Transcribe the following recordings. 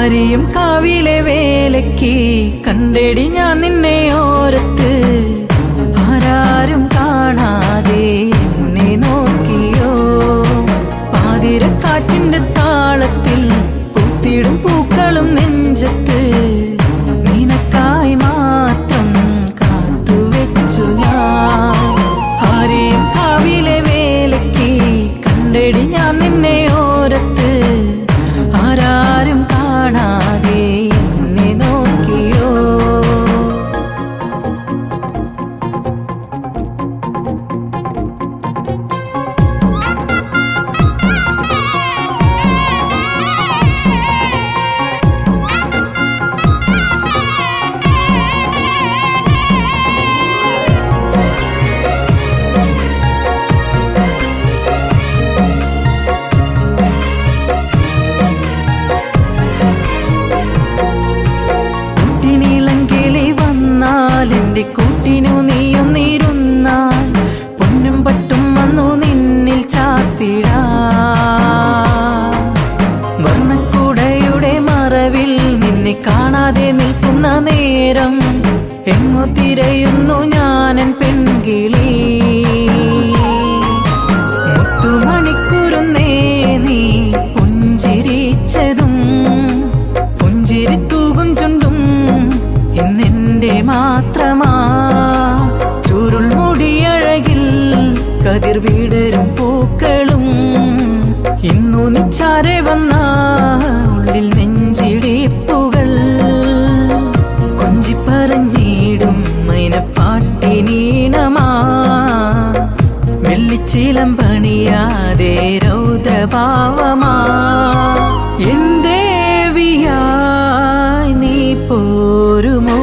ആരെയും കാവിലെ വേലയ്ക്ക് കണ്ടെടി ഞാൻ നിന്നെ ഓരത്ത് ആരാരും കാണാതെ എന്നെ നോക്കിയോ പാതിരക്കാറ്റിന്റെ താളത്തിൽ പൂത്തിടും പൂക്കളും നെഞ്ചത്ത് നിനക്കായി മാത്രം കാത്തുവെച്ചു ഞാൻ ആരെയും കാവിലെ വേലയ്ക്ക് കണ്ടെടി ഞാൻ നിന്നെ ഓരത്ത് ആരാരും കാണാതെ എന്നെ നോക്കിയോ എന്റെ കൂട്ടിനു നീയൊന്നിരുന്നാൽ പൊന്നും പട്ടും വന്നു നിന്നിൽ ചാർത്തിടാ വർണ്ണക്കുടയുടെ മറവിൽ നിന്നെ കാണാതെ നിൽക്കുന്ന നേരം എങ്ങോ തിരയുന്നു ഞാനൻ പെൺകിളി മുത്തുമണിക്കുരുന്നേ നീ പുഞ്ചിരിച്ചതും പുഞ്ചിരി തൂകും ചുണ്ടും ഇന്നെന്റെ മാത്രമാ ചുരുൾ മുടിയഴകിൽ കതിർ വീടരും പൂക്കളും ഇന്നു നിച്ചാരെ വന്ന ഉള്ളിൽ നെഞ്ചിടിപ്പുകൾ കൊഞ്ചിപ്പറഞ്ഞിടും മൈനപ്പാട്ടിനീണമാ വെള്ളിച്ചിലം പണിയാതെ രൗദ്രഭാവമാ എന്തേ നീ പോരുമോ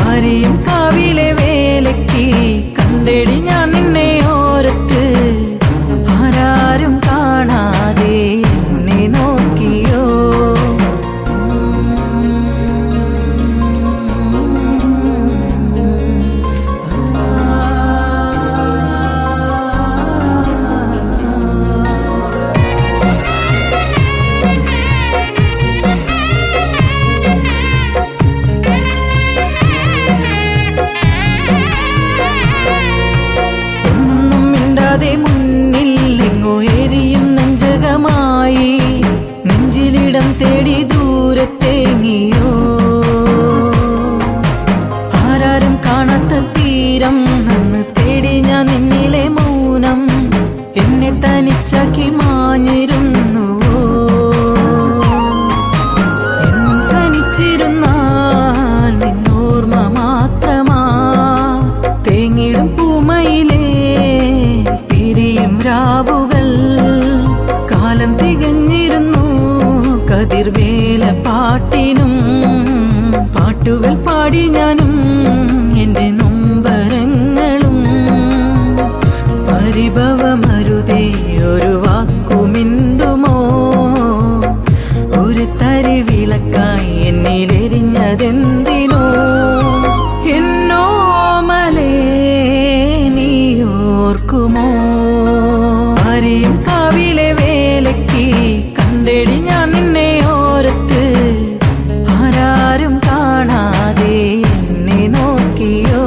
ആരെയും കാവിലെ വേലയ്ക്ക് കണ്ടെടി ഞാൻ നിന്നെ ഓരത്ത് ആരാരും കാണാതെ എന്നെ നോക്കിയോ മുന്നിൽ എങ്ങോ എരിയും നെഞ്ചകമായി നെഞ്ചിലിടം തേടി ദൂരത്തേങ്ങിയോ ആരാരും കാണാത്ത തീരം അന്ന് തേടി ഞാൻ നിന്നിലെ മൗനം എന്നെ തനിച്ചാക്കി മാഞ്ഞിരുന്നുവോ തനിച്ചിരുന്നാൽ നിന്നോർമ്മ മാത്രമാ തേങ്ങിടും പൂമയിലേ രാവുകൾ കാലം തികഞ്ഞിരുന്നു കതിർവേല പാട്ടിനും പാട്ടുകൾ പാടി ഞാനും എൻ്റെ നൊമ്പരങ്ങളും പരിഭവമരുതേ ഒരു വാക്കുമിണ്ടുമോ ഒരു തരി വിളക്കായി എന്നിലെരിഞ്ഞതെന്തിനോ എന്നോ മലേ നീ ഓർക്കുമോ ആരെയും കാവിലെ വേലയ്ക്ക് കണ്ടെടി ഞാൻ നിന്നെ ഓരത്ത് ആരാരും കാണാതെ എന്നെ നോക്കിയോ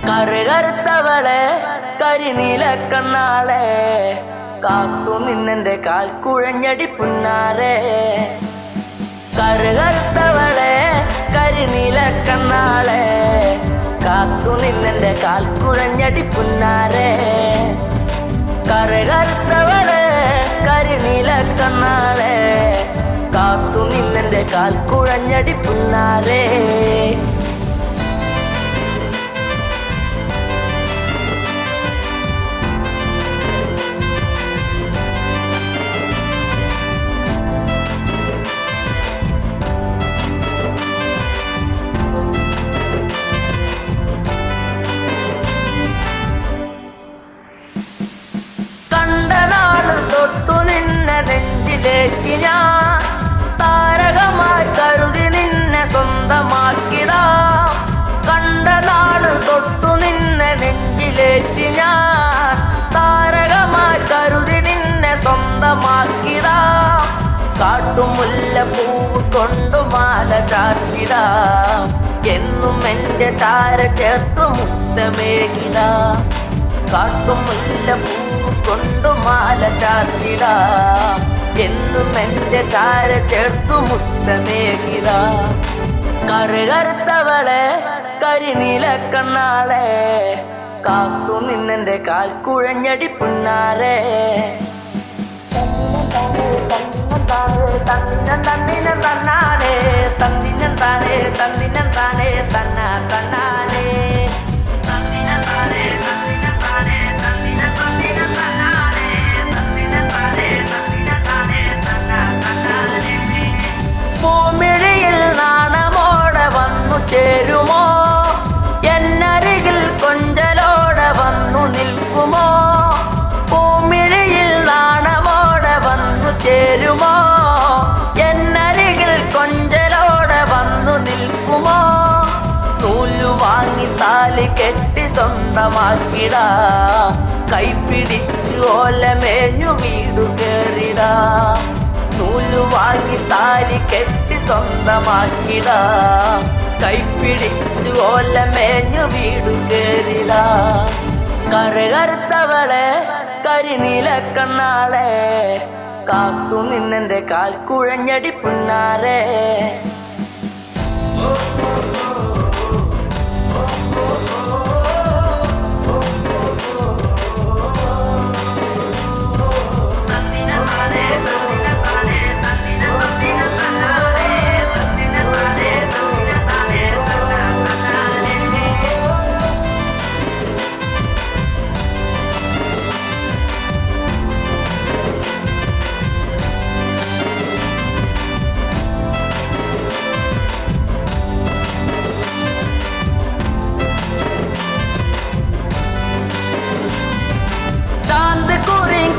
കറുകറുത്തവളെ കരിനീല കണ്ണാളെ കാത്തു നിന്നെന്റെ കാൽ കുഴഞ്ഞടി പുന്നാരെ കറുകറുത്തവളെ കരിനീല കണ്ണാളെ കാത്തു നിന്നെന്റെ കാൽ കുഴഞ്ഞടി പുന്നാരെ കറുകറുത്തവളെ കരിനീല കണ്ണാളെ കാത്തു നിന്നെന്റെ കാൽ കുഴഞ്ഞടി പുന്നാരേ. കണ്ട നാള് തൊട്ടു നിന്നെ നെഞ്ചിലേറ്റി ഞാൻ, താരകമായി കരുതി നിന്നെ സ്വന്തമാക്കിടാം. കണ്ട നാള് തൊട്ടു നിന്നെ നെഞ്ചിലേറ്റി ഞാൻ, താരകമായി കരുതി നിന്നെ സ്വന്തമാക്കിടാം. കാട്ടുമുല്ല പൂവ് കൊണ്ടു മാല ചാത്തിടാം, എന്നും എന്റെ ചാര ചേർത്തു മുത്തമേകിടാം. കാട്ടുമുല്ല പൂവ് കൊണ്ടു മാല ചാത്തിടാം, എന്നും എന്റെ ചാര ചേർത്തു മുത്തമേകിടാം. കറുകറുത്തവളെ കരിനീല കണ്ണാളെ, കാത്തു നിന്നെന്റെ കാൽ കുഴഞ്ഞടി പുന്നാരേ. തന്നിനം തന്നാനേ തന്നിനം താനേ തന്നിനം താനേ തന്ന തന്നാനേ തന്നിനം താനേ തന്നിനം താനേ തന്നിനം തന്നിനം തന്നാനേ തന്നിനം താനേ തന്നിനം താനേ തന്ന തന്നാനേ. പൂമിഴിയിൽ നാണമോടെ വന്നു ചേരുമോ, എന്നരികിൽ കൊഞ്ചലോടെ വന്നു നിൽക്കുമോ. പൂമിഴിയിൽ നാണമോടെ വന്നു ചേരുമോ, എന്നരികിൽ കൊഞ്ചലോടെ വന്നു നിൽക്കുമോ. നൂലു വാങ്ങി താലി കെട്ടി സ്വന്തമാക്കിടാ, കൈപിടിച്ചു ഓലമേഞ്ഞു വീടു കേറിടാ. നൂലു വാങ്ങി താലി കെട്ടി സ്വന്തമാക്കിടാ, കൈപിടിച്ചു ഓലമേഞ്ഞു വീടു കേറിടാ. കറുകറുത്തവളെ കരിനീല കണ്ണാളെ, കാത്തു നിന്നെന്റെ കാൽ കുഴഞ്ഞടി പുന്നാരേ.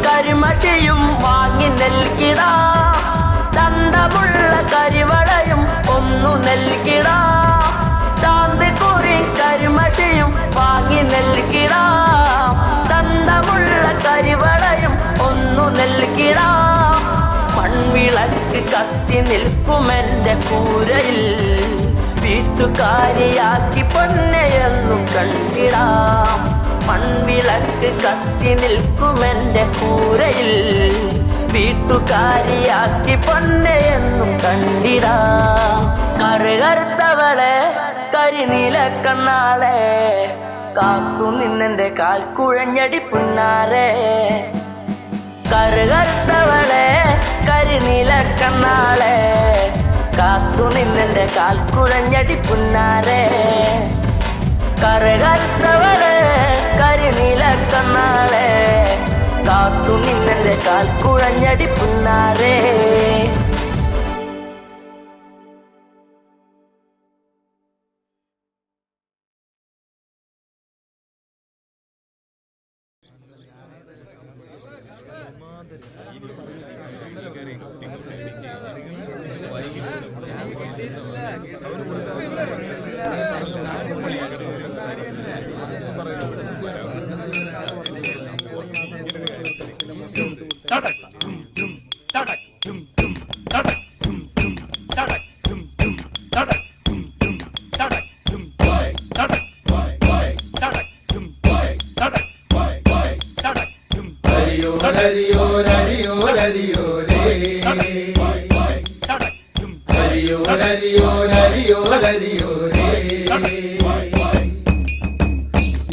കരിമഷിയും വാങ്ങി നൽകിടാ, ചന്തമുള്ള കരിവളയും ഒന്നു നൽകിടാ. ചാന്ത് കുറി കരിമഷിയും വാങ്ങി നൽകിടാ, ചന്തമുള്ള കരിവളയും ഒന്നു നൽകിടാ. മൺവിളക്ക് കത്തി നിൽക്കുമെന്റെ കൂരയിൽ, വീട്ടുകാരിയാക്കി പൊന്നെയെന്നു കണ്ടിടാം. മൺവിളക്ക് കത്തി നിൽക്കുമെന്റെ കൂരയിൽ, വീട്ടുകാരിയാക്കി പൊന്നെയെന്നും കണ്ടിടാം. കറുകറുത്തവളെ കരിനീല കണ്ണാളെ, കാത്തു നിന്നെന്റെ കാൽ കുഴഞ്ഞടി പുന്നാരേ. കറുകറുത്തവളെ കരിനീല കണ്ണാളെ, കാത്തു നിന്നെന്റെ കാൽ കുഴഞ്ഞടി പുന്നാരേ. കറുകറുത്തവളെ കരിനീല കണ്ണാളെ, കാത്തു നിന്നെന്റെ കാൽ കുഴഞ്ഞടി പുന്നാരേ.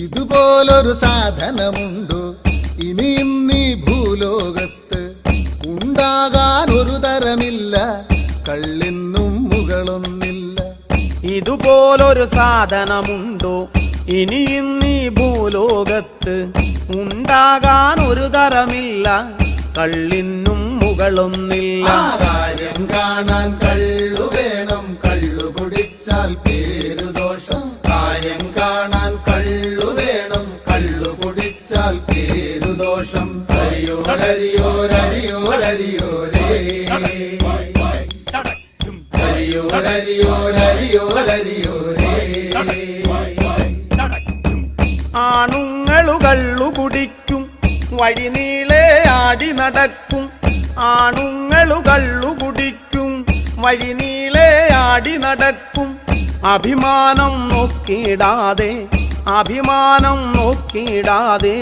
ഇതുപോലൊരു സാധനമുണ്ടോ ഇനി ഇന്നീ ഭൂലോകത്ത്? ഉണ്ടാകാൻ ഒരു തരമില്ല കള്ളിനും മുകളൊന്നില്ല. ഇതുപോലൊരു സാധനമുണ്ടോ ഇനി ഇന്നീ ഭൂലോകത്ത്? ഉണ്ടാകാൻ ഒരു തരമില്ല, കള്ളിനും മുകളൊന്നില്ല. കാര്യം കാണാൻ കള്ളു വേണം, കള്ളു കുടിച്ചാൽ പേരുദോഷം. കാര്യം കാണാൻ കള്ളു വേണം, കള്ളു കുടിച്ചാൽ പേരുദോഷം. ഹരിയോരരിയോരരിയോരരിയോരേ, ഹരിയോരരിയോരരിയോരരിയോരേ. ആണുങ്ങളു കള്ളു കുടിക്കും, വഴിനീളെ ആടി നടക്കും. ആണുങ്ങളു കള്ളു കുടിക്കും, വഴിനീളെ ആടി നടക്കും. അഭിമാനം നോക്കിയിടാതെ, അഭിമാനം നോക്കിയിടാതെ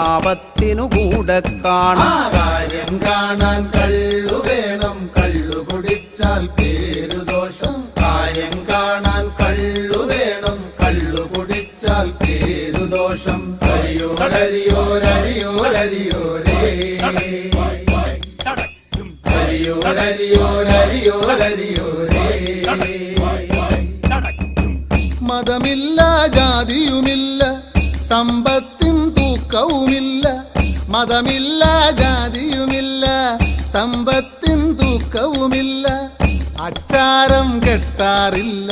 ആപത്തിനു കൂടെ കാണാം. കാര്യം കാണാൻ കള്ളു വേണം, കള്ളു കുടിച്ചാൽ പേരുദോഷം. കാര്യം കാണാൻ കള്ളു വേണം, കള്ളു കുടിച്ചാൽ പേരുദോഷം. ഹരിയോരരിയോരരിയോരരിയോരേ, ഹരിയോരരിയോരരിയോരരിയോരേ. മതമില്ല, ജാതിയുമില്ല, സമ്പത്തിൻ തൂക്കവുമില്ല. മതമില്ല, ജാതിയുമില്ല, സമ്പത്തിൻ തൂക്കവുമില്ല. അച്ചാരം കെട്ടാറില്ല,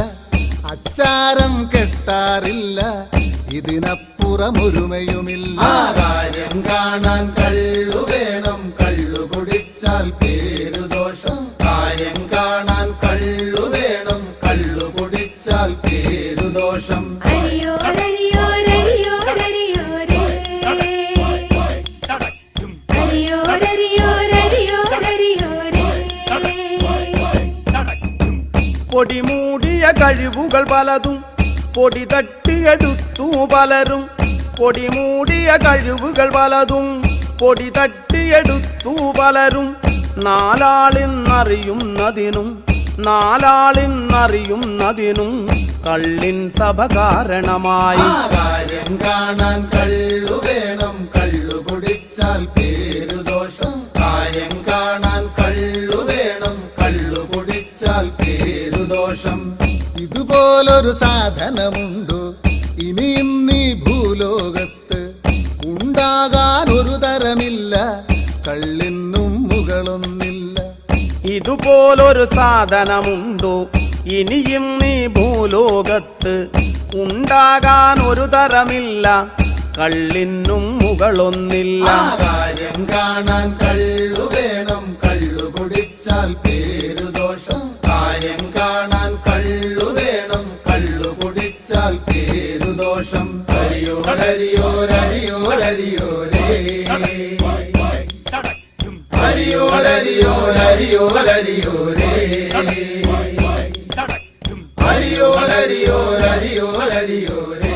അച്ചാരം കെട്ടാറില്ല, ഇതിനപ്പുറമൊരുമയുമില്ല. കാര്യം കാണാൻ കള്ളു വേണം, കള്ളു കുടിച്ചാൽ പേരുദോഷം. കാര്യം കാണാൻ കള്ളു വേണം, കള്ളു കുടിച്ചാൽ പേരുദോഷം. പൊടിമൂടിയ കഴിവുകൾ പലതും പൊടി തട്ടിയെടുത്തു പലരും. പൊടിമൂടിയ കഴിവുകൾ പലതും പൊടി തട്ടിയെടുത്തു പലരും. നാലാളിന്നറിയുന്നതിനും, നാലാളിന്നറിയുന്നതിനും കള്ളിൻ സഭ കാരണമായി. കാര്യം കാണാൻ കള്ളു വേണം, കള്ളു കുടിച്ചാൽ പേരുദോഷം. കാര്യം കാണാൻ കള്ളു വേണം, കള്ളു കുടിച്ചാൽ പേരുദോഷം. ഇതുപോലൊരു സാധനമുണ്ടോ ഇനി ഇന്നീ ഭൂലോകത്ത്? ഉണ്ടാകാൻ ഒരു തരമില്ല, കള്ളിനും മുകളൊന്നില്ല. ഇതുപോലൊരു സാധനമുണ്ടോ ഇനിയും നീ ഭൂലോകത്ത്? ഉണ്ടാകാൻ ഒരു തരമില്ല, കള്ളിനും മുകളൊന്നില്ല. കാര്യം കാണാൻ കള്ളു വേണം, കള്ളു കുടിച്ചാൽ പേരുദോഷം. കാര്യം കാണാൻ കള്ളു വേണം, കള്ളു കുടിച്ചാൽ പേരുദോഷം. ഹരിയോരരിയോരരിയോരരിയോരേ, ഹരിയോരരിയോരരിയോരരിയോരേ, ഹരിയോരരിയോരരിയോരരിയോരേ, ഹരിയോരരിയോരരിയോരരിയോരേ.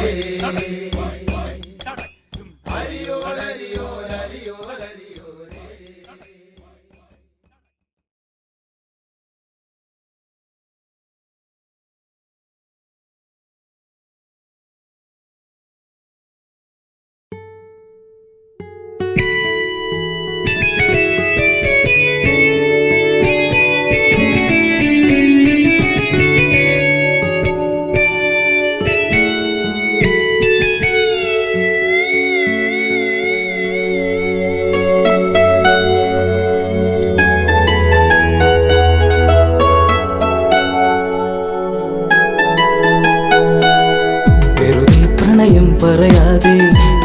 പറയാതെ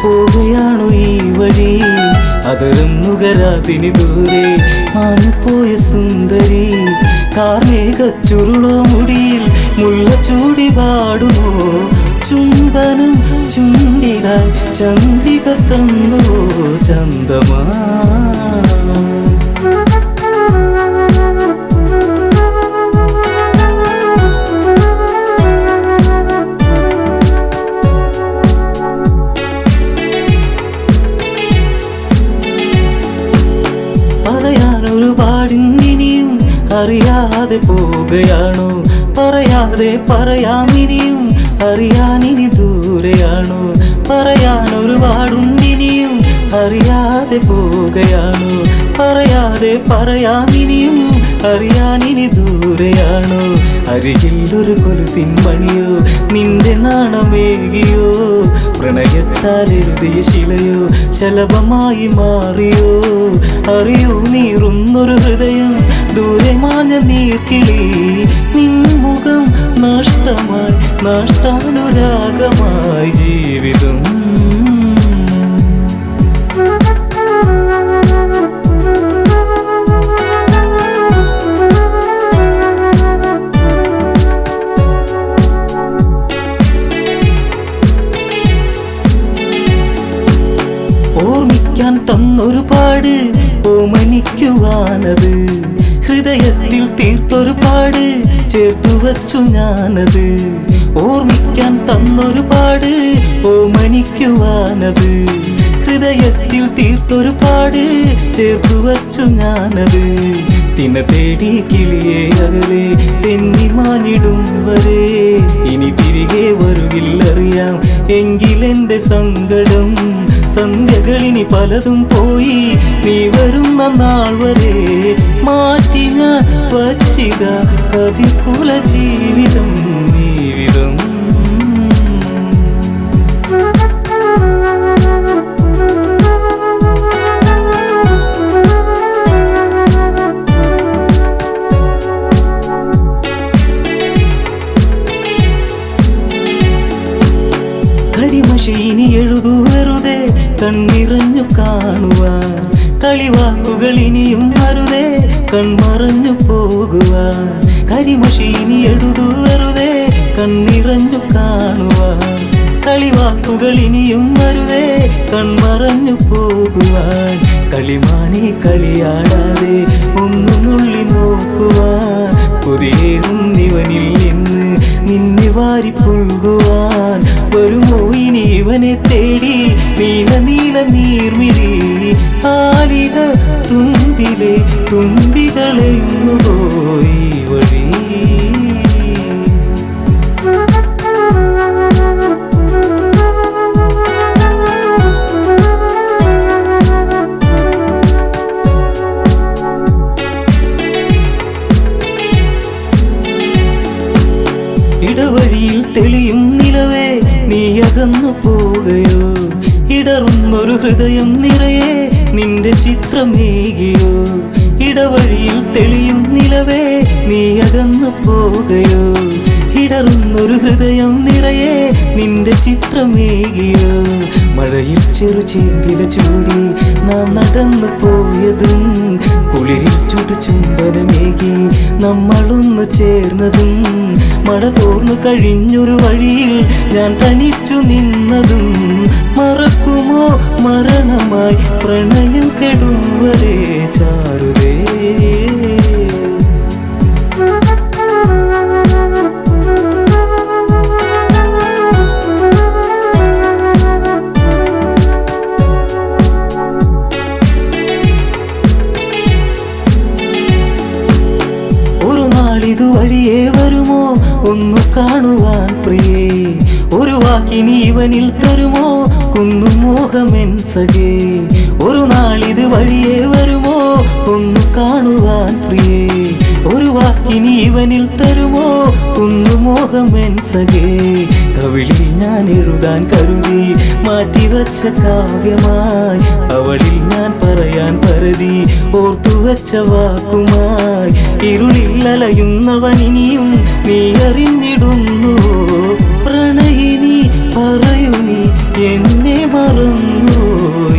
പോവുകയാണു ഈ വഴി, അതരം നുകരാതിനി ദൂരെ മാഞ്ഞുപോയ സുന്ദരി. കാർമേഘ ചുരുളോ മുടിയിൽ മുള്ള ചൂടി പാടുമോ, ചുംബനം ചുണ്ടിലായി ചന്ദ്രിക തന്നോ ചന്ദമാ. പറയാനൊരുപാടിനിയും അറിയാതെ പോവുകയാണോ, പറയാതെ പറയാമിനിയും അറിയാനിനി ദൂരെയാണോ. പറയാനൊരുപാടുണ്ടിനിയും അറിയാതെ പോവുകയാണോ, പറയാതെ പറയാമിനിയും അറിയാനിനി ദൂരെയാണോ? അരികിൽ ഒരു കൊലുസിൻ മണിയോ, നിന്റെ നാണമേകിയോ, പ്രണയത്താൽ എഴുതിയ ശിലയോ ശലഭമായി മാറിയോ? അറിയൂ നീറുന്നൊരു ഹൃദയം, ദൂരെ മാഞ്ഞ നീർക്കിളി, നിൻ മുഖം നഷ്ടമായി നഷ്ടാനുരാഗമായി ജീവിതം. ഓർമ്മിക്കാൻ തന്നൊരു പാട്, ഓമനിക്കുവാനത്, ഹൃദയത്തിൽ തീർത്തൊരു പാട്, ചേർത്തു വച്ചു ഞാനത്. ഓർമ്മിക്കാൻ തന്നൊരു പാട്, ഓമനിക്കുവാനത്, ഹൃദയത്തിൽ തീർത്തൊരു പാട്, ചേർത്തു വച്ചു ഞാനത്. തിന തേടി കിളിയെ അകലെ തെന്നിമാനിടും വരെ, ഇനി തിരികെ വരുകില്ലറിയാം എങ്കിലെന്റെ സങ്കടം. സന്ധ്യകളിനി പലതും പോയി, നീ വരുന്ന നാൾ വരെ മാറ്റി ഞാൻ വച്ചിത കതിർക്കുല ജീവിതം ജീവിതം. കരിമഷീനി എഴുതു വെറുതെ കണ്ണിറഞ്ഞു കാണുവാൻ, കളിവാക്കുകൾ ഇനിയും അരുതേ കൺമറഞ്ഞു പോകുവാൻ. കരിമഷീനി എഴുതു വെറുതെ കണ്ണിറഞ്ഞു കാണുവാൻ, കളിവാക്കുകൾ ഇനിയും അരുതേ കൺമറഞ്ഞു പോകുവാൻ. കളിമാനെ കളിയാടാതെ ഒന്നു നുള്ളി നോക്കുവാൻ, കൊതിയേറും ഇവനിൽ നിന്ന് നിന്നെ വാരി പുൽകുവാൻ. വരുമോ ഇനി ഇവനെ തേടി നീല നീല നീർമിഴി, ആലിക തുമ്പിലെ തുമ്പികളെങ്ങു പോയി വഴി. ഇടവഴിയിൽ തെളിയും നിലവേ നീ അകന്നു പോകയോ, ഇടറുന്നൊരു ഹൃദയം നിറയെ നിന്റെ ചിത്രമേകിയോ. ഇടവഴിയിൽ തെളിയും നിലവേ നീ അകന്നു പോകയോ, ഇടറുന്നൊരു ഹൃദയം നിറയെ നിന്റെ ചിത്രമേകിയോ. മഴയിൽ ചെറു ചേമ്പില ചൂടി നാം നടന്നു പോയതും, കുളിരിൽ ചുടു ചുംബനമേകി നമ്മളൊന്നു ചേർന്നതും, മഴ തോർന്നു കഴിഞ്ഞൊരു വഴിയിൽ ഞാൻ തനിച്ചു നിന്നതും, മറക്കുമോ മരണമായി പ്രണയം കെടും വരെ ചാരുതേ. ഇതുവഴിയേ വരുമോ ഒന്നു കാണുവാൻ പ്രിയേ, ഒരു വാക്കിനി ഇവനിൽ തരുമോ കുന്നു മോഹമെൻ സഖേ. ഒരു നാളിത് വഴിയേ വരുമോ ഒന്നു കാണുവാൻ പ്രിയേ, ഒരു വാക്കിനി ഇവനിൽ തരുമോ കുന്നു മോഹമെൻ സഖേ. കവിളിൽ ഞാൻ എഴുതാൻ കരുതി മാറ്റിവച്ച കാവ്യമായി, അവളിൽ ഞാൻ പറയാൻ പരതി ഓർത്തുവച്ച വാക്കുമായി. ഇരുളിൽ അലയുന്നവൻ ഇനിയും നീ അറിഞ്ഞിടുന്നു, പ്രണയിനി പറയൂ നീ എന്നെ മറന്നു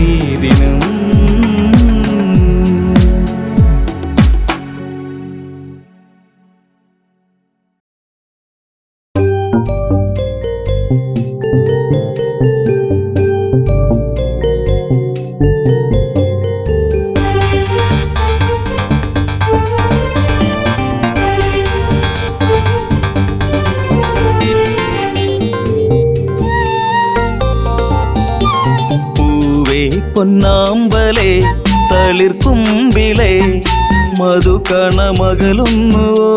ഈ ദിനം. പൊന്നാമ്പലേ തളിർക്കുമ്പിളേ മധുകണമകലുന്നുവോ,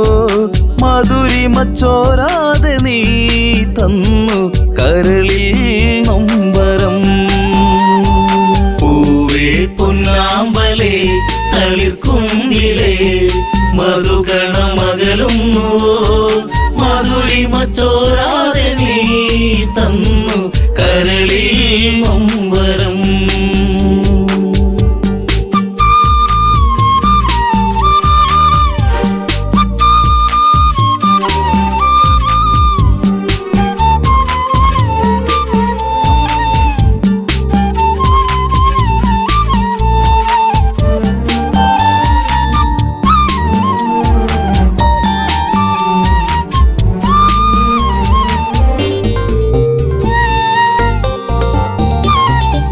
മധുരിമച്ചോരാതെ നീ തന്നു കരളിൽ നൊമ്പരം. പൂവേ പൊന്നാമ്പലേ തളിർക്കുമ്പിളേ മധുകണമകലുന്നു മധുരിമ ചോരാതെ നീ തന്നു കരളിൽ നൊമ്പരം.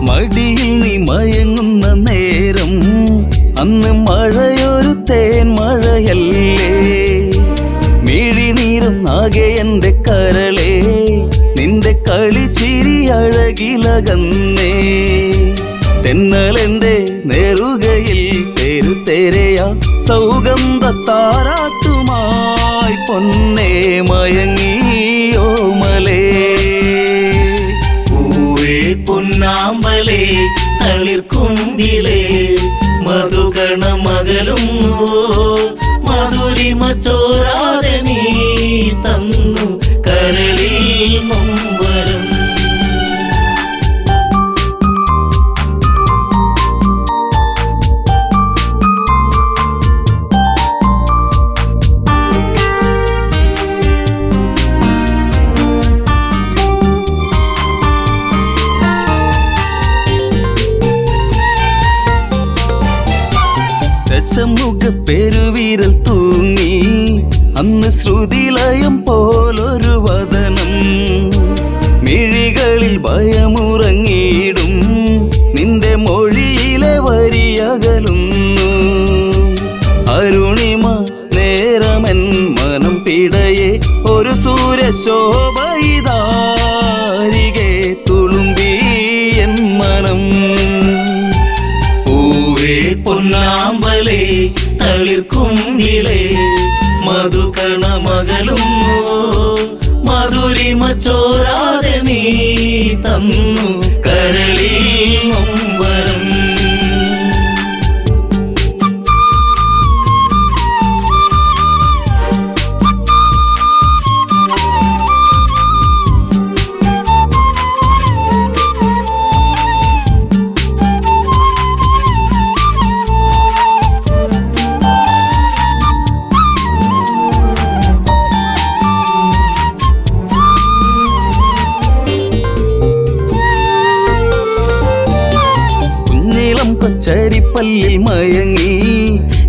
മടിയിൽ നീ മയങ്ങുന്ന നേരം അന്ന് മഴയൊരു തേൻ മഴയല്ലേ, മിഴിനീരം ആകെ എൻ്റെ കരളേ, നിന്റെ കളിച്ചിരി അഴകിലകന്നേ. തെന്നലെന്റെ നേറുകയിൽ തെരുതെരയാ സൗഗന്ധ താരാട്ടുമായി പൊന്നേ മയങ്ങിയോ മലേ. പൊന്നാമ്പലേ തളിർക്കുമ്പിളേ മധുകണമകലുന്നു മധുരിമ ചോരാതെ നീ തന്നു കരളിൽ നൊമ്പരം. ദശമുഖ പെരുവിരൽ തൂങ്ങി അന്ന് ശ്രുതിലയം പോലൊരു വദനം, മിഴികളിൽ ഭയമുറങ്ങിയിടും നിന്റെ മൊഴിയിലെ വരിയകലുന്നു. അരുണിമ നേരമൻ മനം പിടയെ ഒരു സൂര്യശോഭയിതാരികെ തുളുമ്പി എൻ മനം. പൊന്നാമ്പലേ തളിർക്കുമ്പിളേ മധുകണമകലുന്നു മധുരിമ ചോരാതെ നീ തന്നു കരളിൽ നൊമ്പരം. ചരിപ്പല്ലിൽ മയങ്ങി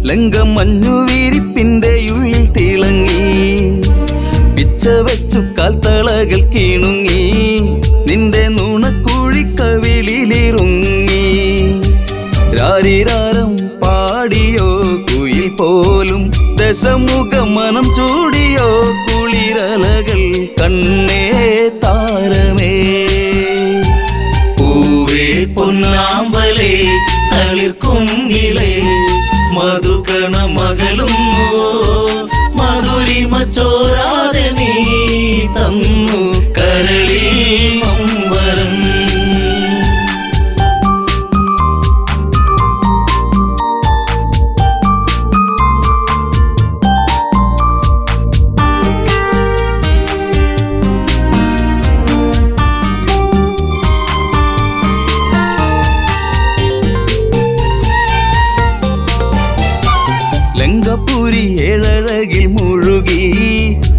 ലങ്കമഞ്ഞു വിരിപ്പിന്റെ ഉള്ളിൽ തിളങ്ങി, പിച്ച വെച്ചു കാൽത്തളകൾ കീണുങ്ങി നിന്റെ നുണക്കുഴിക്കവിളിലിറുങ്ങി. രാരിരാരം പാടിയോ കുയിൽ പോലും ദശമുഖ മനം ചൂടിയോ കുളിരലകൾ കണ്ണേ താരമേ. പൊന്നാമ്പലേ തളിർക്കുമ്പിളേ മധുകണമകലുന്നു മധുരിമ ചോരാതെ നീ തന്നു കരളിൽ നൊമ്പരം. ലങ്കപുരി ഏഴഴകിൽ മുഴുകി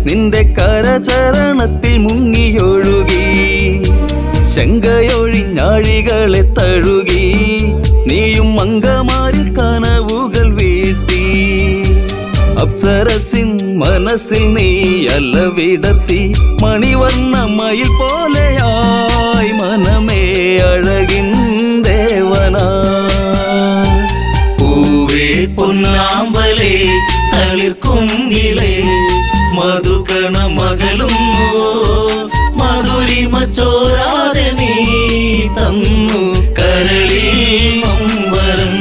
നിന്റെ കരചരണത്തിൽ മുങ്ങിയൊഴുകി, ശങ്കയൊഴിഞ്ഞാഴികളെ തഴുകി നീയും മങ്കമാരിൽ കനവുകൾ വീഴ്ത്തി. അപ്സരസിൻ മനസ്സിൽ നീ അല്ല വിടർത്തി മണിവർണ്ണ മയിൽ പോലെയായി മനമേ അഴകിൻ ദേവനാ. പൊന്നാമ്പലേ തളിർക്കുമ്പിളേ മധുകണമകലുന്നു മധുരിമ ചോരാതെ നീ തന്നു കരളിൽ നൊമ്പരം.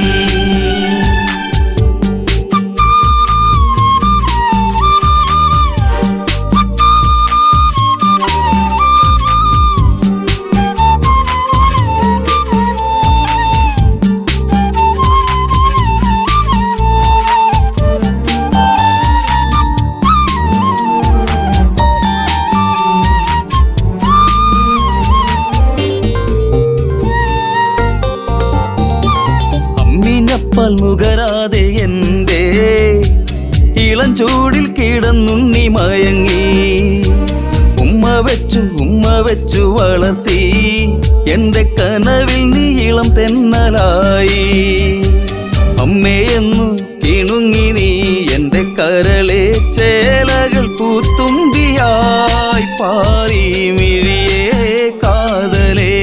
പാൽ നുകരാതെ എൻ്റെ ഇളം ചൂടിൽ കിടന്നുണ്ണി മയങ്ങി. ഉമ്മ വെച്ചു വളർത്തി എൻ്റെ കനവിൽ നീ ഇളം തെന്നലായി. അമ്മയെന്നു കിണുങ്ങി നീ എൻ്റെ കരളെ ചേലകൾ പൂത്തുമ്പിയായി പാറി മിഴിയേ കാതലേ.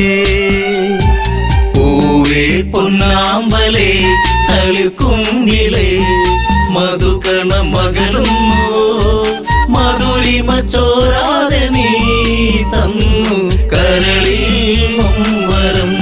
പൂവേ പൊന്നാമ്പലേ തളിർക്കുങ്കിലേ മധുകണ മകളുന്നു മധുരിമ ചോരാതെ നീ തന്നു കരളിൽ മമ്പരം.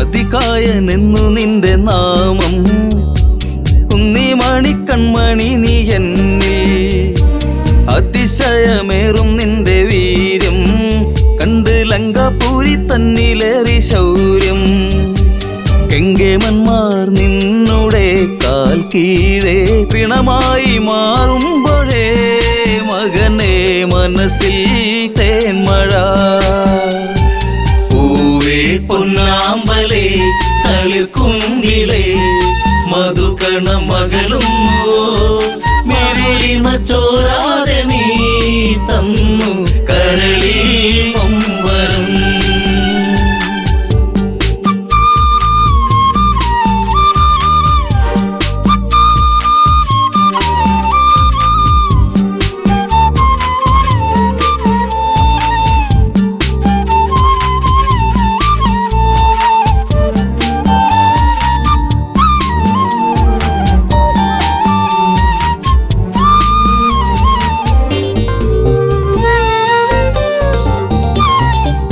അതികായനെന്നു നിന്റെ നാമം കുന്നിമണി കൺമണി നീ എന്നിൽ. അതിശയമേറും നിന്റെ വീര്യം കണ്ട് ലങ്കാപൂരി തന്നിലേറി ശൗര്യം. കെങ്കേമന്മാർ നിന്നുടെ കാൽ കീഴേ പിണമായി മാറുമ്പോഴേ മകനെ മനസ്സിൽ തേന്മഴ. പൂവേ പൊന്നാമ്പലേ തളിർക്കുങ്കിലേ മധുകണ മകളും മെറിമ ചോരാതെ നീ തന്നു കരളിൽ മമ്പരം.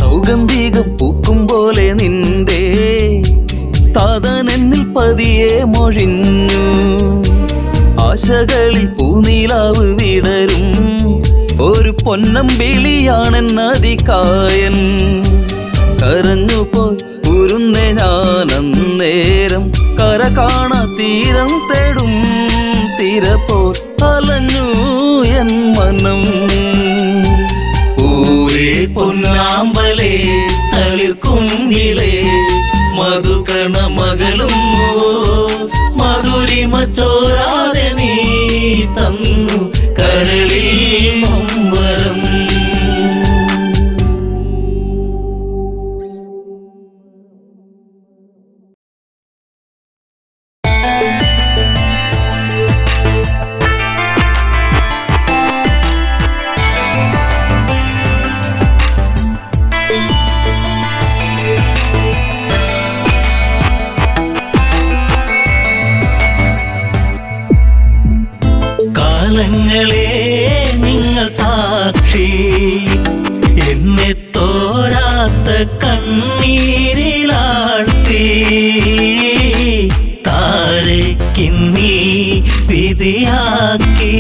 സൗഗന്ധികം പൂക്കും പോലെ നിന്റെ താതനെന്നിൽ പതിയെ മൊഴിഞ്ഞു. ആശകളിൽ പൂനീലാവ് വിടരും ഒരു പൊന്നമ്പിളിയാണെന്നതികായൻ. കരഞ്ഞുപോയി ഉരുന്നേ ഞാനന്നേരം കര കാണാ തീരം തേടും തിരപ്പോൾ അലഞ്ഞു എൻ മനം. പൂവേ പൊന്നാമ്പലേ തളിർക്കുങ്കിലേ മധുകണ മകളും മധുരിമ ചോരാതെ നീ തന്നു കരളിൽ മമ്പരം. കാലങ്ങളെ നിങ്ങൾ സാക്ഷി എന്നെ തോരാത്ത കണ്ണീരിലാഴ്ത്തി. താരയ്ക്കിന്നീ വിധിയാക്കി.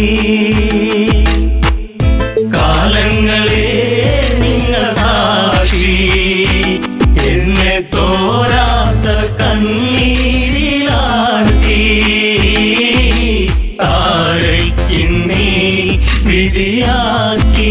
കാലങ്ങളെ നിങ്ങൾ സാക്ഷി എന്നെ തോരാത്ത കണ്ണീരിലാഴ്ത്തി. താരയ്ക്കിന്നീ വിധിയാക്കി.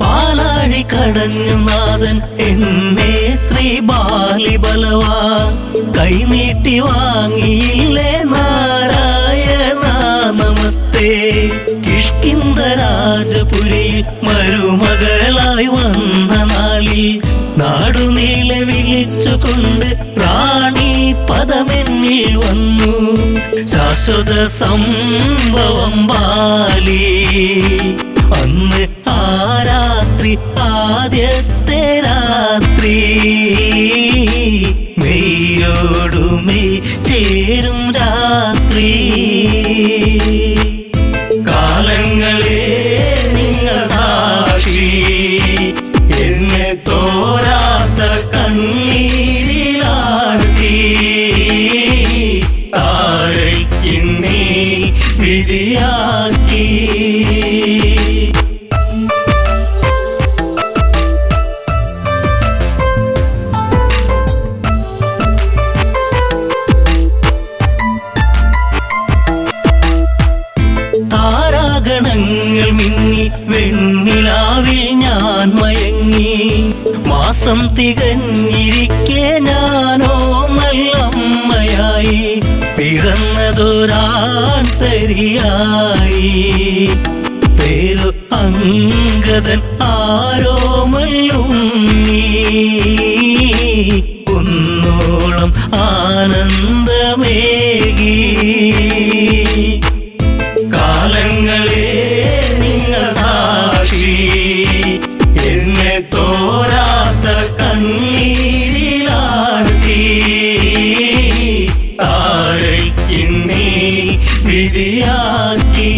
പാലാഴി കടഞ്ഞു നാഥൻ എന്നെ ശ്രീ ബാലിബലവാ കൈനീട്ടി വാങ്ങിയില്ലേ നാരായണ നമസ്തേ. കിഷ്കിന്ധ രാജപുരിയിൽ മരുമകളായി വന്ന നാളിൽ നാടുനീളെ വിളിച്ചുകൊണ്ട് റാണി പദമെന്നിൽ വന്നു. ശാശ്വത സംഭവം ബാലി അന്ന് ആ രാത്രി ആദ്യത്തെ രാത്രി മെയ്യോടുമെയ് ചേരും രാത്രി. കാലങ്ങളെ താരങ്ങൾ മിന്നി വെണ്ണിലാവിൽ ഞാൻ മയങ്ങി മാസം തികഞ്ഞിരിക്കെ ഞാനോ നല്ലമ്മയായി പിറന്നതൊരാൺ തരിയായി പേരു അങ്കദൻ ആരോമല്ലുണ്ണി കുന്നോളം ആനന്ദമേകി കാലങ്ങളെ നിങ്ങൾ സാക്ഷി എന്നെ തോരാത്ത കണ്ണീരിലാഴ്ത്തി താരയ്ക്കിന്നീ വിധിയാക്കി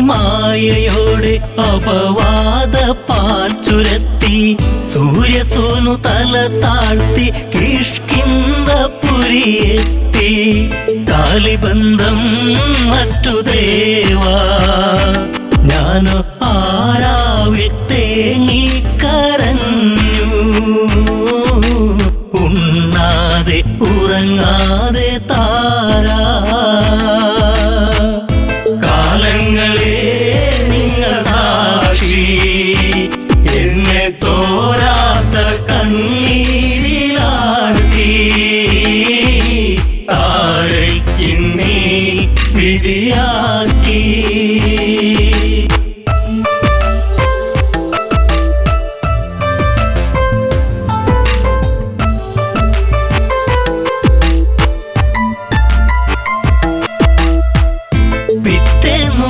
മായയോടെ അപവാദ പാൽ ചുരത്തി സൂര്യസോനു തല താഴ്ത്തി കിഷ്കിന്ധപുരിയെത്തി കാലിബന്ധം മറ്റു ദേവാ ഞാനോ ആരാവിൽ തേങ്ങിക്കരഞ്ഞു ഉണ്ണാതെ ഉറങ്ങാതെ താരാ കാലങ്ങളെ നിങ്ങൾ സാക്ഷി എന്നെ തോരാത്ത കണ്ണീരിലാഴ്ത്തി താരയ്ക്കിന്നീ വിധിയാക്കി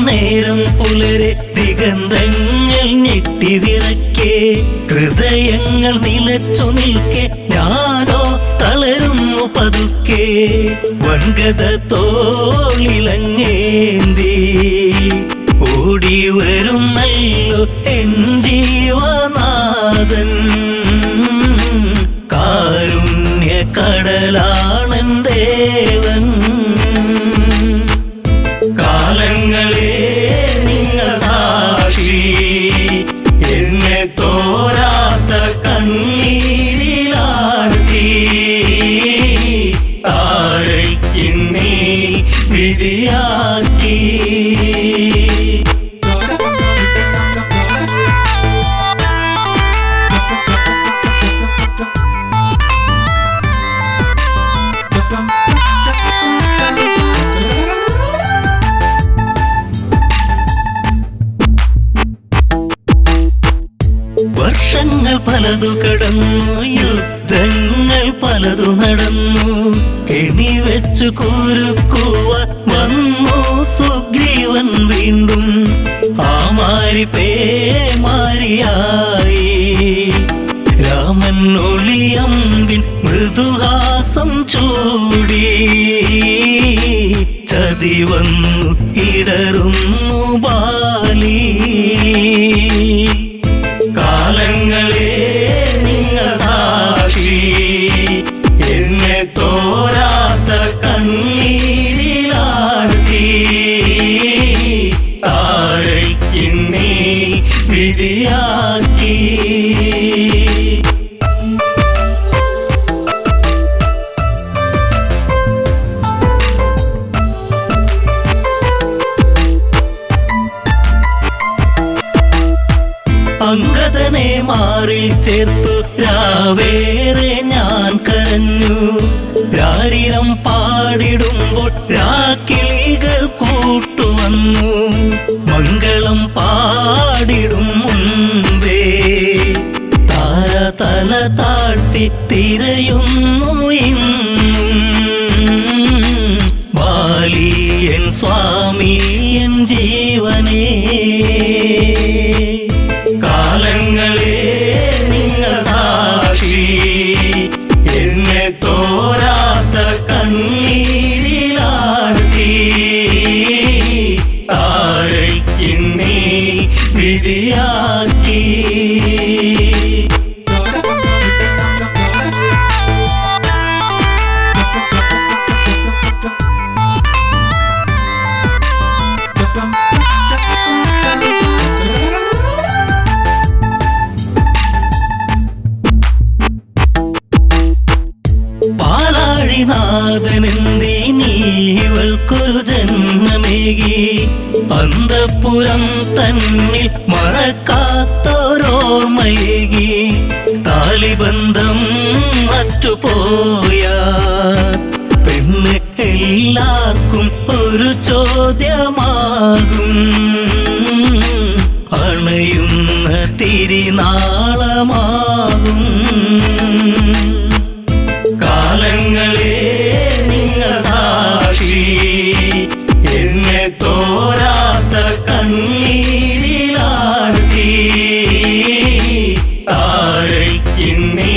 നേരം പുലരെ ദിഗന്ധങ്ങൾ ഞെട്ടിവിറക്കെ ഹൃദയങ്ങൾ നിലച്ചു നിൽക്കെ ഞാനോ തളരുന്നു പതുക്കെ വൻഗത തോളിലങ്ങേന്തി ഓടി വരുന്നല്ലോ എൻ ജീവനാഥൻ കാരുണ്യ കടലാണൻ ദേവൻ കാലങ്ങളെ നിങ്ങൾ സാക്ഷി എന്നെ തോരാത്ത കണ്ണീരിലാഴ്ത്തി താരയ്ക്കിന്നീ വിധിയാക്കി വർഷങ്ങൾ പലതു കടന്നു യുദ്ധങ്ങൾ പലതു നടന്നു കെണി വെച്ചു കുരുക്കുവാൻ വന്നു സുഗ്രീവൻ വീണ്ടും ആ മാരി പേമാരിയായി രാമൻ ഒളിയമ്പിൻ മൃദുഹാസം ചൂടി ചതി വന്നു ഇടറുന്നു ബാലി കാലങ്ങളെ നിങ്ങൾ സാക്ഷി എന്നെ തോരാത്ത കണ്ണീരിലാഴ്ത്തി താരയ്ക്കിന്നീ വിധിയാക്കി അങ്കദനെ മാറിൽ ചേർത്തു രാവേറെ ഞാൻ കരഞ്ഞു രാരിരം പാടിടുമ്പോൾ രാക്കിളികൾ കൂട്ടുവന്നു മംഗളം പാടിടും മുൻപേ താര തല താഴ്ത്തി തിരയുന്നു ഇന്നും ബാലിയൻ സ്വാമി എൻ ജീവനേ കാലങ്ങളെ നിങ്ങൾ സാക്ഷി എന്നെ തോരാത്ത കണ്ണീരിലാഴ്ത്തി താരയ്ക്കിന്നീ വിധിയാക്കി ആഴിനാഥനെന്തേ നീവൾക്കൊരു ജന്മമേകി അന്തഃപുരം തന്നിൽ മറക്കാത്തോരോർമ്മയേകി താലിബന്ധം മറ്റുപോയ പെണ്ണ് എല്ലാവർക്കും ഒരു ചോദ്യമാകും അണയുന്ന തിരിനാളമാകും കാലങ്ങളെ നിങ്ങൾ സാക്ഷി എന്നെ തോരാത്ത കണ്ണീരിലാഴ്ത്തി താരയ്ക്കിന്നീ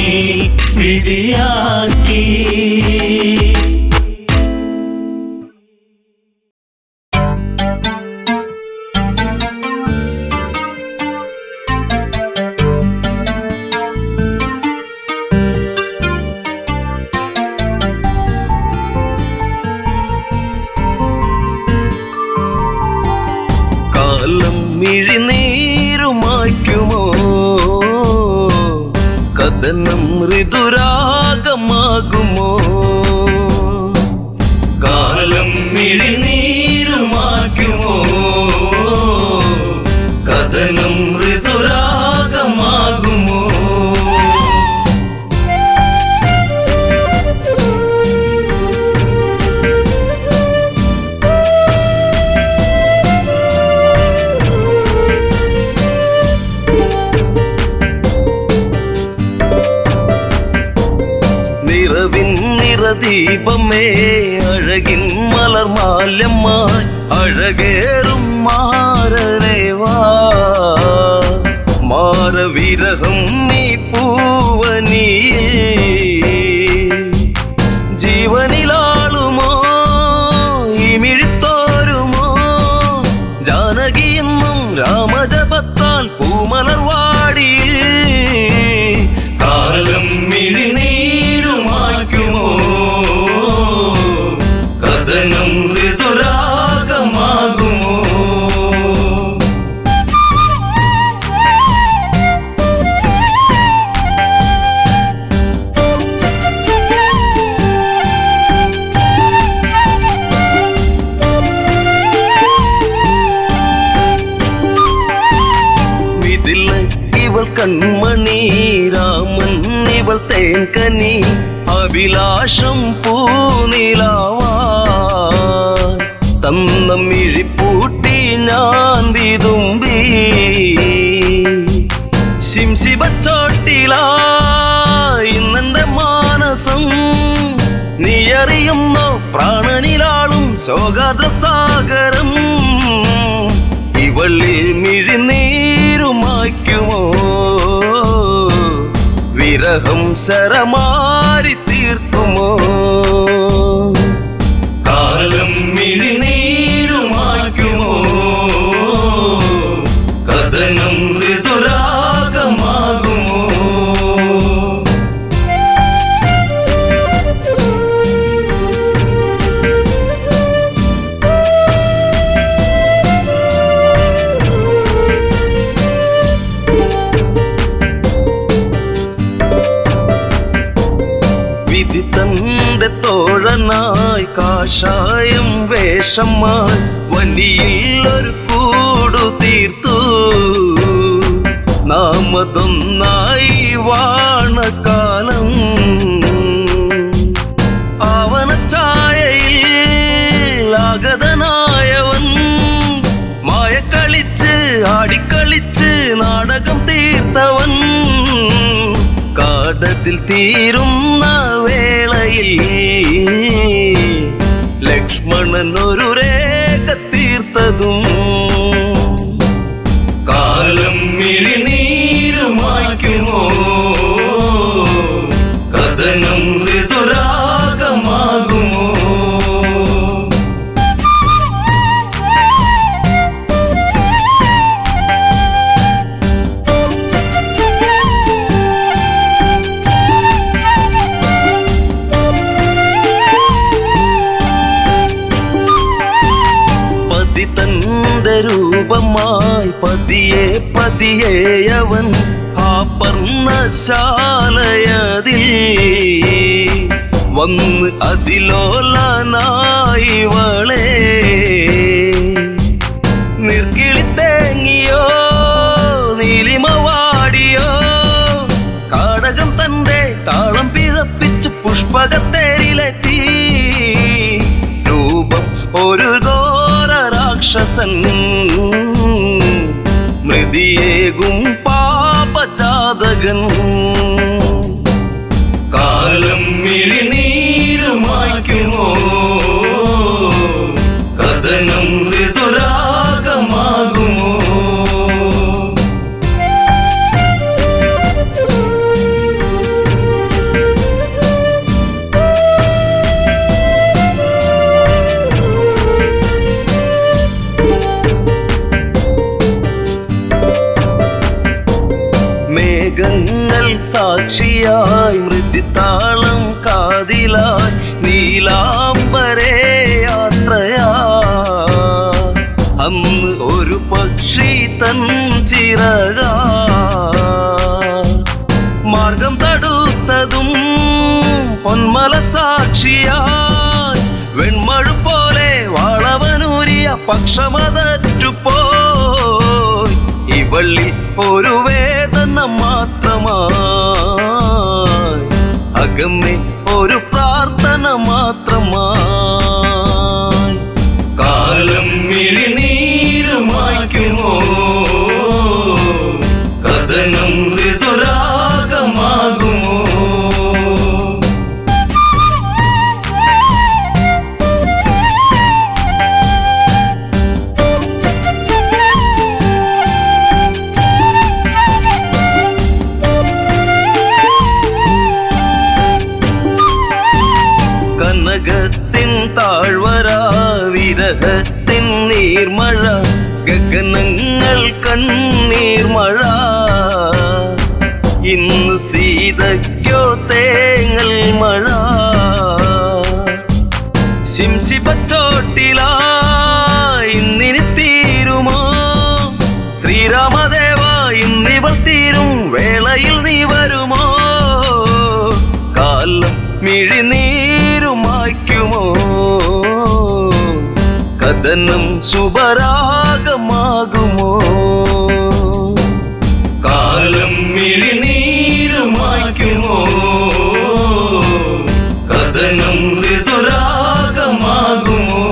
വിധിയാക്കി മിഴിനീരുമായ്ക്കുമോ കഥനം ഋതുരാഗമാകുമോ കാലം മിഴിനീരുമാക്കുമോ കഥനം ഋതുരാഗമാകുമോ ദീപമേ അഴകിൻ മലർമാല്യമായി അഴകേറും മാരരേവാ മാരവിരഹം നീ പൂവനിയിൽ ജീവനിലാളുമോ ഇമിഴിത്തോരുമോ ജാനകിയെന്നും രാമജപത്താൽ പൂമലർവാടിയിൽ കാലം മിഴിനീരുമാക്കുമോ കഥനം ഋതുരാഗമാകുമോ ഇവൾ കൺമണി രാമൻ ഇവൾ തേൻകനി അഭിലാഷം പൂനിലാവാ തന്ന മിഴിപ്പൂട്ടി ഞാൻ വിതുമ്പി ശിംശിബച്ചോട്ടിലായിന്നെന്റെ മാനസം നീ അറിയുന്നോ പ്രാണനിലാളും ശോകാദ്രസാഗരം ഇവളിൽ മിഴിനീരുമായ്ക്കുമോ വിരഹം ശരമാരി തീർക്കുമോ കാലം മിഴിനീരുമാക്കുമോ കഥനം ഋതുരാഗമാകുമോ വിധി തന്റെ തോഴനായി കാഷായം വേഷമായി വണ്ടിയിൽ ഒരു കൂടു തീർത്തു നാമതൊന്നായി വാണകാലം ആവനച്ചായയിൽ ആഗതനായവൻ മായക്കളിച്ച് ആടിക്കളിച്ച് നാടകം തീർത്തവൻ കാടത്തിൽ തീരുന്ന വേളയിൽ ലക്ഷ്മണൻ ഒരു രേഖ തീർത്തതും കാലം മിഴിനീരുമാക്കുമോ കഥനം ഋതുരാഗമാകുമോ രൂപമായി പതിയെ പതിയെ അവൻ ആ പർണശാലയതിൽ വന്ന് അതിലോലനായിവളെ നിർക്കിളി തേങ്ങിയോ നീലിമവാടിയോ കാടകം തന്റെ താളം പിഴപ്പിച്ച് പുഷ്പകത്തേരിലെത്തി രൂപം ഒരു ഘോര രാക്ഷസൻ മൃതിയേകും പാപജാതകൻ കാലം മിഴിനീരുമായ്ക്കുമോ കഥനം ഋതുരാഗമാകുമോ മേഘങ്ങൾ സാക്ഷിയായി മൃദുതാളം കാതിലായി നീലാംബരേ യാത്രയാ അന്ന് ഒരു പക്ഷി തൻ ചിറക മാർഗം തടുത്തതും പൊന്മല സാക്ഷിയായി വെൺമഴു പോലെ വളവനൂരിയ പക്ഷമതറ്റുപോയി ഇവള്ളി ഒരു വേദന മാത്രമായി അകമ്മേ ഒരു പ്രാർത്ഥന മാത്രമായി കാലം മിഴിനീരുമായ്ക്കുമോ കഥനം ഋതുരാഗമാകുമോ കനകത്തിൻ താഴ്വര വിരഹത്തിൻ നീർമഴ ഗഗനങ്ങൾ കണ്ണീർമഴ ഇന്നു സീതയ്ക്കോ തേങ്ങൽ മഴ ശിംശിപച്ചോട്ടിലായി ഇന്നിനി തീരുമോ ശ്രീരാമദേവ ഇന്നിവൾ തീരും വേളയിൽ നീ വരുമോ കാലം മിഴിനീരുമായ്ക്കുമോ കഥനം ശുഭരാഗമാകുമോ കാലം മിഴിനീരുമായ്ക്കുമോ കഥനം ഋതുരാഗമാകുമോ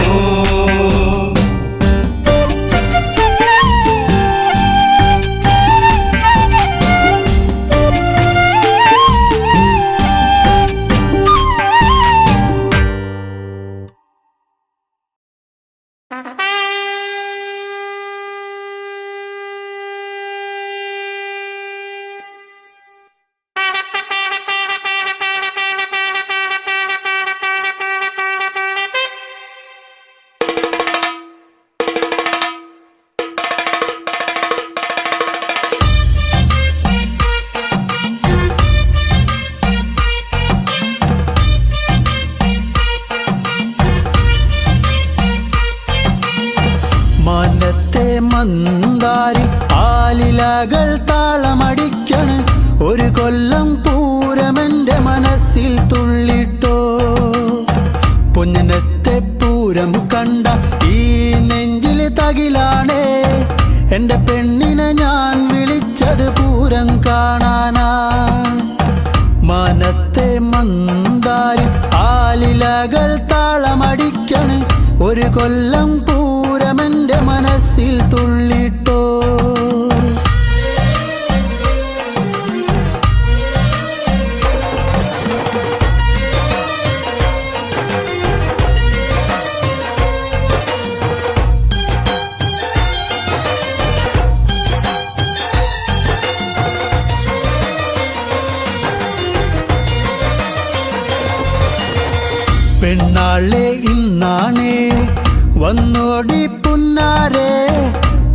മാനത്തെ മന്ദാരി ആലിലകൾ താളമടിക്കണ് ഒരു കൊല്ലം പൂരമെന്റെ മനസ്സിൽ തുള്ളിട്ടോ പൊന്നിനത്തെ പൂരം കണ്ട ഈ നെഞ്ചിൽ തകിലാണേ എന്റെ പെണ്ണിനെ ഞാൻ വിളിച്ചത് പൂരം കാണാനാ മാനത്തെ മന്ദാരി ആലിലകൾ താളമടിക്കണ് ഒരു കൊല്ലം പൂരമെന്റെ മനസ്സിൽ തുള്ളിട്ടോ പെണ്ണാളെ ഇന്നാണേ വന്നോടി പുന്നാരെ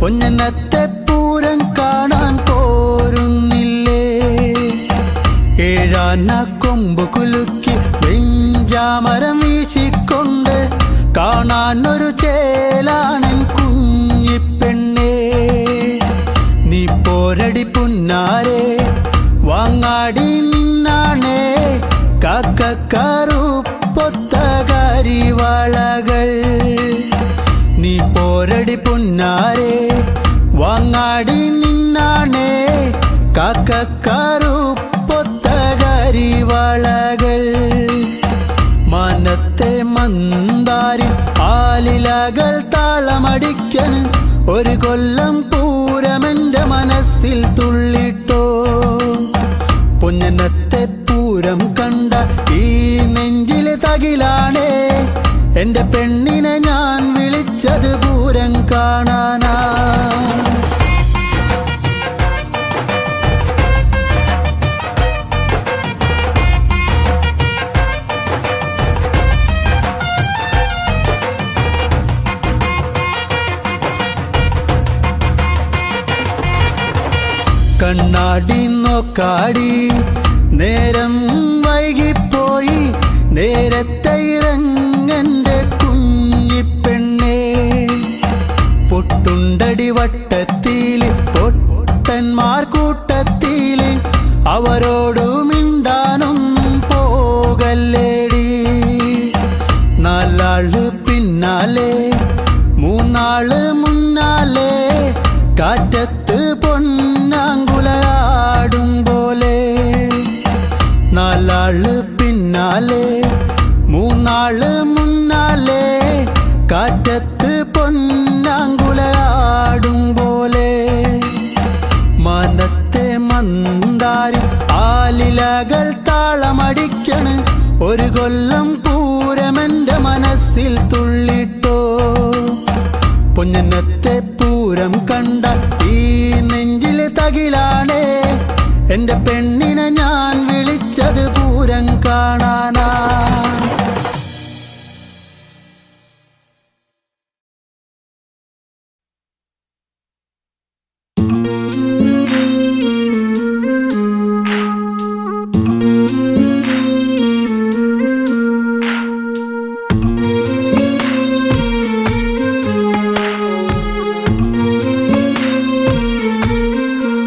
പൊന്നത്തെ പൂരം കാണാൻ പോരുന്നില്ലേ ഏഴാന കൊമ്പ് കുലുക്കി വെഞ്ചാമരം വീശിക്കൊണ്ട് കാണാൻ ഒരു ചേലാണൻ കുഞ്ഞിപ്പെണ്ണേ നീ പോരടി പുന്നാരെ വാങ്ങാടി നിന്നാണേ കാക്കക്കാറൂപ്പ് കറുപ്പൊത്ത കരിവളകൾ. നീ പോരടി പൊന്നാരെ വാങ്ങാടി നിന്നാണേ കാക്കക്കറുപ്പൊത്ത കരിവളകൾ. മനത്തെ മന്ദാരി ആലിലകൾ താളമടിക്കൻ ഒരു കൊല്ലം പൂരമെന്റെ മനസ്സിൽ തുള്ളിട്ടോ. പൊന്നത്തെ പൂരം കണ്ട ഈ നെഞ്ചിലെ തകിലാണേ എന്റെ പെണ്ണിനെ ഞാൻ വിളിച്ചത് പൂരം കാണാനാ. കണ്ണാടി നോക്കാടി നേരം വൈകിപ്പോയി നേരത്തെ ഇറങ്ങന്റെ കുഞ്ഞിപ്പെണ്ണേ. പൊട്ടുണ്ടടി വട്ടത്തിൽ പൊട്ടന്മാർ കൂട്ടത്തിൽ അവരോടു മിണ്ടാനൊന്നും പോകല്ലേടി. നാലാള് പിന്നാലെ മൂന്നാള് മുന്നാലെ കാറ്റത്ത് പൊന്നാങ്കുലയാടും പോലെ. നാലാള് പിന്നാലെ മൂന്നാള് മുന്നാലെ കാറ്റത്ത് പൊന്നാങ്കുലയാടും പോലെ. മനത്തെ മന്ദാരി ആലിലകൾ താളമടിക്കണ് ഒരു കൊല്ലം പൂരമെന്റെ മനസ്സിൽ തുള്ളിട്ടോ. പൊന്നത്തെ പൂരം കണ്ട ഈ നെഞ്ചിലെ തകിലാണേ എന്റെ പെണ്ണിനെ ഞാൻ വിളിച്ചത് പൂരം കാണാനാ.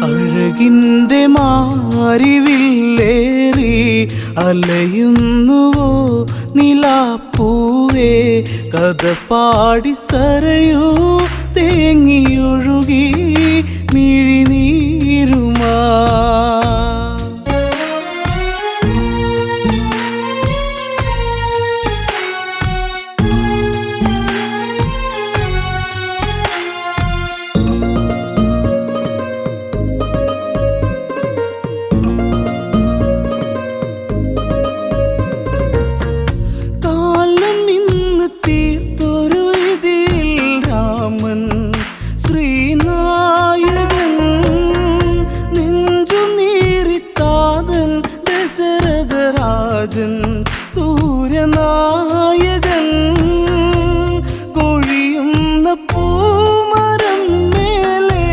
അഴകിൻ്റെ മാരിവില്ലേറി അലയുന്നുവോ നിലാപ്പൂവേ. കഥ പാടി സരയൂ തേങ്ങിയൊഴുകി മിഴിനീരുമാ. സൂര്യനായകൻ കൊഴിയുന്ന പൂമരം മേലെ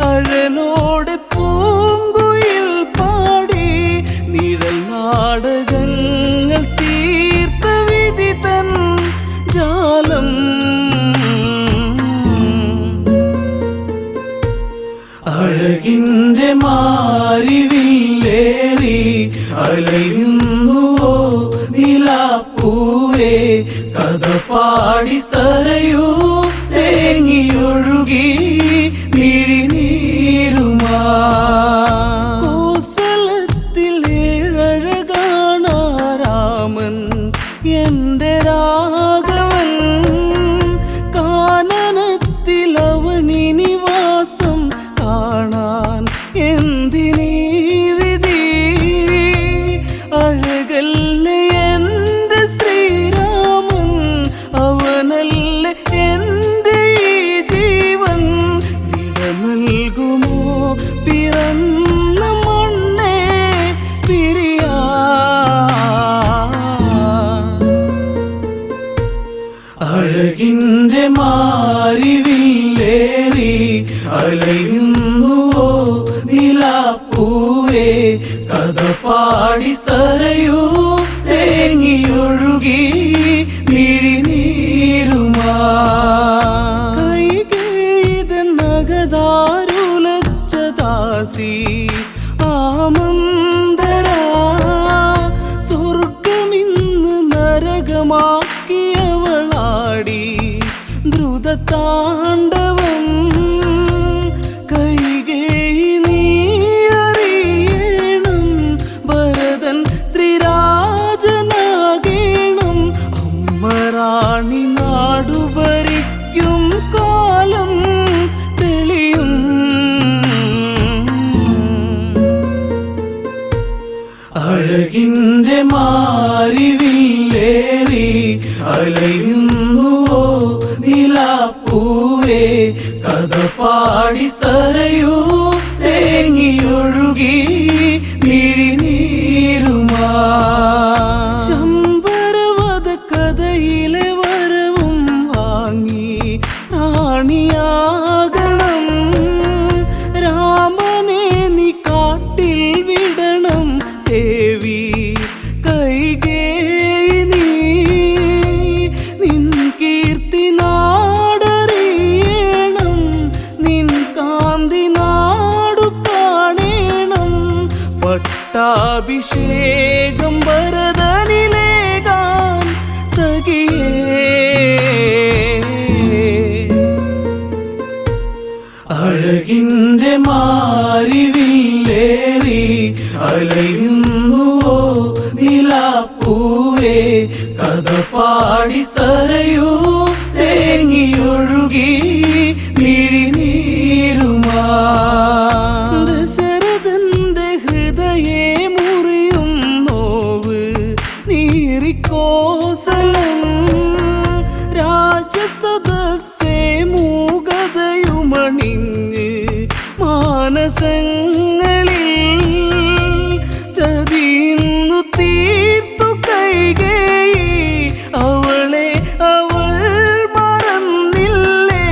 അഴനോടെ പൂങ്കുയിൽ പാടി നിഴൽ നാടകങ്ങൾ തീർത്ത വിധി തൻ ജാലം. അഴകിൻ്റെ മാരിവില്ലേറി അലയുന്നുവോ നിലാപ്പൂവേ. കഥ പാടി സരയൂ തേങ്ങിയൊഴുകി മിഴിനീരുമാ. കോസലത്തിൽ ഏഴഴകാണാരാമൻ എൻ്റെ രാഘവൻ. കാനനത്തിൽ അവനിനി വാസം കാണാൻ എന്തിനീ വിധി. അഴകല്ലേ എൻ്റെ ശ്രീരാമൻ, അവനല്ലേ എൻ്റെ ഈ ജീവൻ. തടാകമാക്കിയവളാടി ദ്രുതതാണ്ഡവം. കൈകേയി നീ അറിയണം, ഭരതൻ ശ്രീരാജനാകേണം. അമ്മറാണി നാടു ഭരിക്കും കാലം തെളിയും. അഴകിൻ്റെ മാരിവില്ലേറി അലയുന്നുവോ നിലാപ്പൂവേ, കഥ പാടി സരയൂ തേങ്ങിയൊഴുകി മിഴിനീരുമാ. ശമ്പരവധ കഥയിലെ വരവും വാങ്ങി റാണിയാകണം. രാമനെ നീ കാട്ടിൽ വിടണം ദേവി കൈകേയി നീ. നിൻ കീർത്തി നാടറിയണം, നിൻ കാന്തി നാടു കാണേണം. പട്ടാഭിഷേകം ഭരതനിലേകാൻ സഖിയേ. അഴകിൻ്റെ മാരിവില്ലേറി അലയുന്നുവോ നിലാപ്പൂവേ, കഥ പാടി സരയൂ തേങ്ങിയൊഴുകി മിഴിനീരുമാ. ദശരഥന്റെ ഹൃദയേ മുറിയും നോവ് നീറിക്കോസലം. രാജസദസ്സേ മൂകതയുമണിഞ്ഞ് മാനസങ്ങളിൽ ചതിയുന്നു തീർത്തു കൈകേയി. അവളെ അവൾ മറന്നില്ലേ,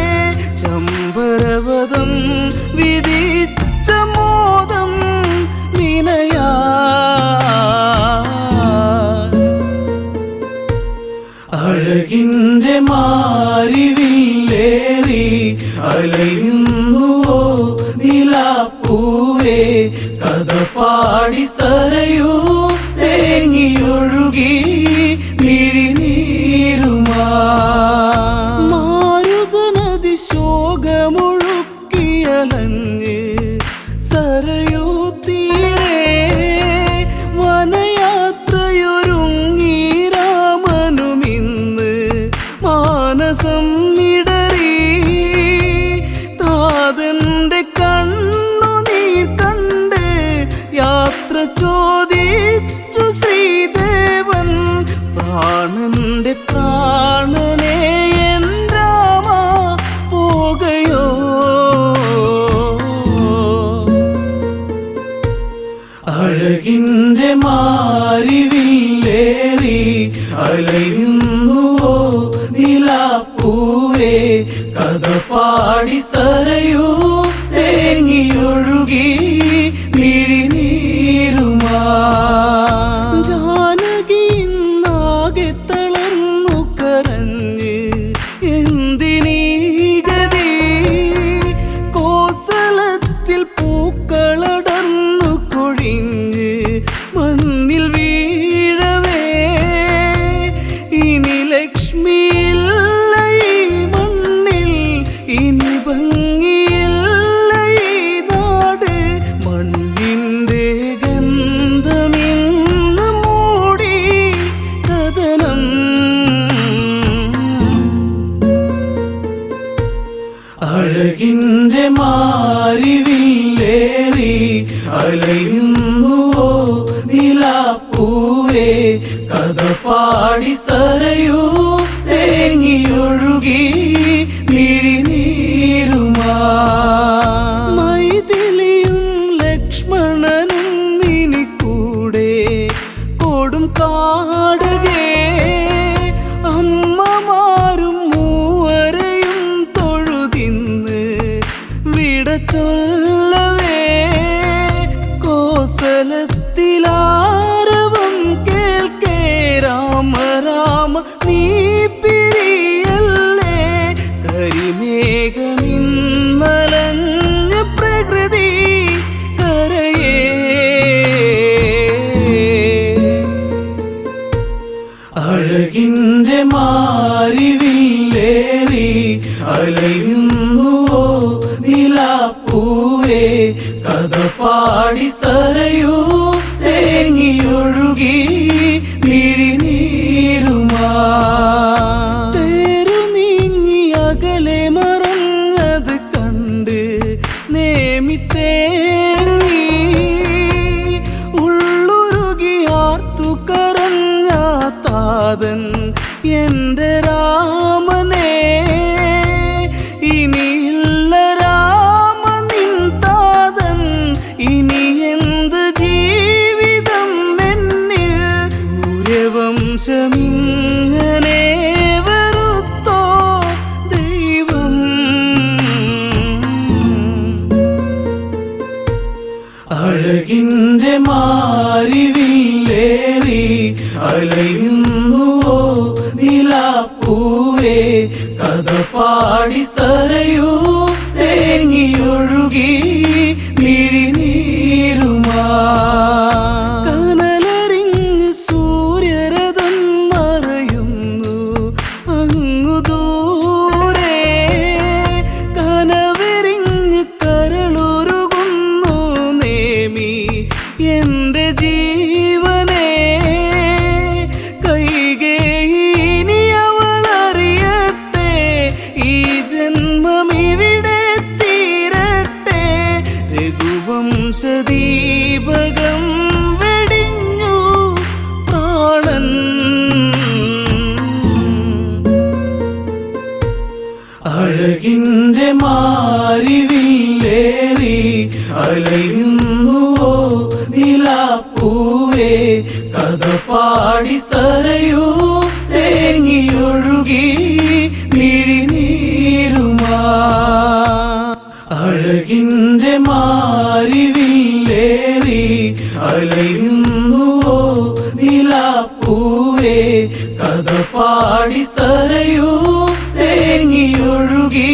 ശമ്പരവധം വിധിച്ച മോദം വിനയാ. അഴകിൻ്റെ മാരിവില്ലേറി അലയുന്നുവോ നിലാപ്പൂവേ, കഥ പാടി സരയൂ തേങ്ങിയൊഴുകി മിഴിനീരുമാ. മാരുതനദി ശോകമൊഴുക്കിയലഞ്ഞ് സരയൂ തീരെ വനയാത്രയൊരുങ്ങി രാമനുമിന്ന് മാനസം ഇടറി. താതന്റെ കണ്ണുനീർ കണ്ട് യാത്ര ചോദിച്ചു ശ്രീദേവൻ. പ്രാണന്റെ പ്രാണനെ എൻ രാമ പോകയോ. അഴകിൻ്റെ മാരിവില്ലേറി അലയുന്നുവോ നിലാപ്പൂവേ, കഥ പാടി സരയൂ തേങ്ങിയൊഴുകി മിഴിനീരുമാ. ജാനകിന്നാകെ തളർന്നു കരഞ്ഞ് എന്തിനീ ഗതി. കോസലത്തിൽ പൂക്കളടർന്നു കൊഴിഞ്ഞ് മണ്ണിൽ വീഴവേ. ഇനി ലക്ഷ്മിയില്ല ഈ മണ്ണിൽ, ഇനി ഭംഗിയില്ല ഈ നാട്. മണ്ണിൻ്റെ ഗന്ധമിന്ന് മൂടി കഥനം. അഴകിൻ്റെ മാരിവില്ലേറി അലയുന്നുവോ നിലാപ്പൂവേ, കഥ പാടി സരയൂ തേങ്ങിയൊഴുകി മിഴിനീരുമാ. മൈഥിലിയും ലക്ഷ്മണനും ഇനി കൂടെ കൊടും കാടകേ. അമ്മമാരും മൂവരെയും തൊഴുതിന്ന് വിട ചൊല്ലവേ. കോസലത്തിലാരവം കേൾക്കേ രാമ രാമ നീ പിരിയല്ലേ. കരിമേഘമിന്നലഞ്ഞ പ്രകൃതി കരയേ. അഴകിൻ്റെ മാരിവില്ലേറി അലയുന്നുവോ നിലാപ്പൂവേ കഥ പാടി സരയൂ തേങ്ങിയൊഴുകി മിഴിനീരുമാ തേരു നീങ്ങി അകലെ മറഞ്ഞത് കണ്ട് നേമിത്തേങ്ങി ഉള്ളുരുകി ആർത്തു കരഞ്ഞ താതൻ എൻ്റെ രാമനെ ഇനിയില്ല രാമ നിൻ താതൻ ഇനി എന്ത് ജീവിതം എന്നിൽ സൂര്യവംശമിങ്ങനെ വെറുത്തോ ദൈവം അഴകിൻ്റെ മാരിവില്ലേറി അലയുന്നുവോ നിലാപ്പൂവേ കഥ പാടി സരയൂ തേങ്ങിയൊഴുകി മിഴിനീരുമാ കനലറിഞ്ഞ് സൂര്യരഥം മറയുന്നു അങ്ങു ദൂരെ കനവെറിഞ്ഞ് കരളുരുകുന്നു നേമി എൻ്റെ ജീവനെ കൈകേയിനി അവളറിയട്ടെ ഈ ജന്മം ഇവിടെ തീരട്ടെ രഘുവംശദീപകം വെടിഞ്ഞു പ്രാണൻ അഴകിൻ്റെ മാരിവില്ലേറി അലയുന്നുവോ നിലാപ്പൂവേ കഥ പാടി സരയൂ തേങ്ങിയൊഴുകി മിഴിനീരുമാ അഴകിൻ്റെ മാരിവില്ലേറി അലയുന്നുവോ നിലാപ്പൂവേ കഥ പാടി സരയൂ തേങ്ങിയൊഴുകി